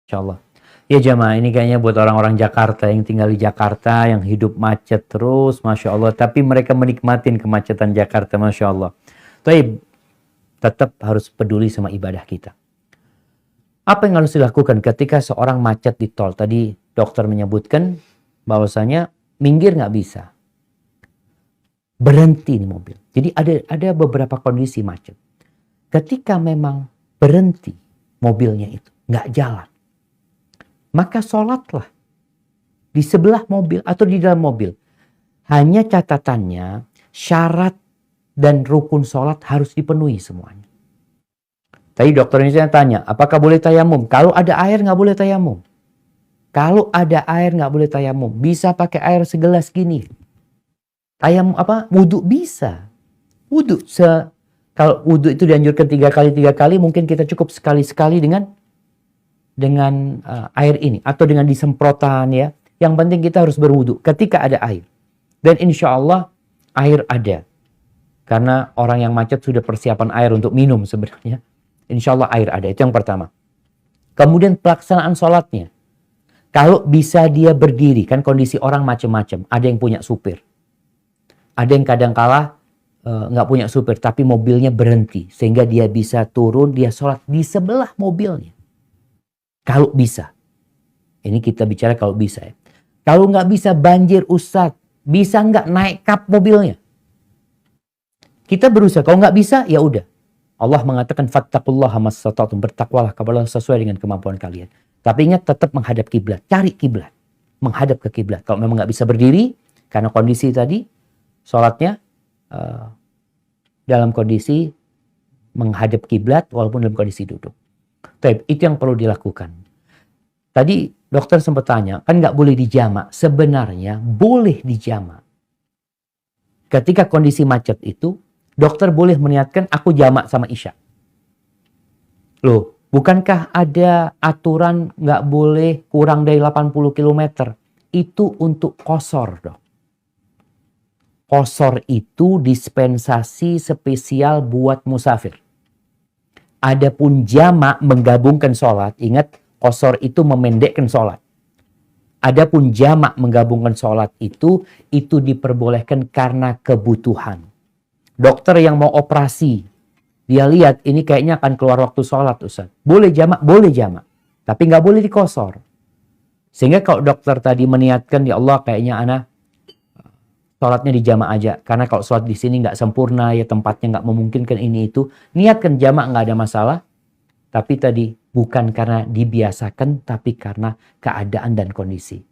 Insyaallah. Ya jamaah, ini kayaknya buat orang-orang Jakarta yang tinggal di Jakarta, yang hidup macet terus, Masya Allah. Tapi mereka menikmatin kemacetan Jakarta, Masya Allah. Tapi tetap harus peduli sama ibadah kita. Apa yang harus dilakukan ketika seorang macet di tol? Tadi dokter menyebutkan bahwasanya minggir nggak bisa. Berhenti nih mobil. Jadi ada beberapa kondisi macet. Ketika memang berhenti mobilnya itu, nggak jalan, maka sholatlah di sebelah mobil atau di dalam mobil. Hanya catatannya, syarat dan rukun sholat harus dipenuhi semuanya. Tadi dokter ini saya tanya, apakah boleh tayamum? Kalau ada air nggak boleh tayamum. Kalau ada air nggak boleh tayamum. Bisa pakai air segelas gini. Tayamum apa? Wudhu bisa. Wudhu. Kalau wudhu itu dianjurkan 3 kali, mungkin kita cukup sekali-sekali dengan air ini. Atau dengan disemprotan ya. Yang penting kita harus berwudhu ketika ada air. Dan insya Allah air ada. Karena orang yang macet sudah persiapan air untuk minum sebenarnya. Insya Allah air ada. Itu yang pertama. Kemudian pelaksanaan sholatnya. Kalau bisa dia berdiri. Kan kondisi orang macam-macam. Ada yang punya supir. Ada yang kadang kala nggak punya supir. Tapi mobilnya berhenti. Sehingga dia bisa turun. Dia sholat di sebelah mobilnya. Kalau bisa. Ini kita bicara kalau bisa ya. Kalau nggak bisa banjir Ustadz. Bisa nggak naik kap mobilnya? Kita berusaha. Kalau nggak bisa ya udah. Allah mengatakan fattaqullaha mastata'tum, bertakwalah kepada Allah sesuai dengan kemampuan kalian. Tapi ingat tetap menghadap kiblat, cari kiblat, menghadap ke kiblat. Kalau memang nggak bisa berdiri karena kondisi tadi sholatnya dalam kondisi menghadap kiblat walaupun dalam kondisi duduk. Itu yang perlu dilakukan. Tadi dokter sempat tanya, kan nggak boleh dijamak. Sebenarnya boleh dijamak. Ketika kondisi macet itu, dokter boleh meniatkan aku jamak sama Isya. Loh, bukankah ada aturan nggak boleh kurang dari 80 km? Itu untuk qashar, dok. Qashar itu dispensasi spesial buat musafir. Adapun jamak menggabungkan sholat, ingat qashar itu memendekkan sholat. Adapun jamak menggabungkan sholat itu diperbolehkan karena kebutuhan. Dokter yang mau operasi, dia lihat ini kayaknya akan keluar waktu sholat Ustaz. Boleh jamak? Boleh jamak. Tapi nggak boleh dikosor. Sehingga kalau dokter tadi meniatkan, ya Allah kayaknya anak sholatnya dijamak aja. Karena kalau sholat di sini nggak sempurna, ya tempatnya nggak memungkinkan ini itu. Niatkan jamak nggak ada masalah. Tapi tadi bukan karena dibiasakan, tapi karena keadaan dan kondisi.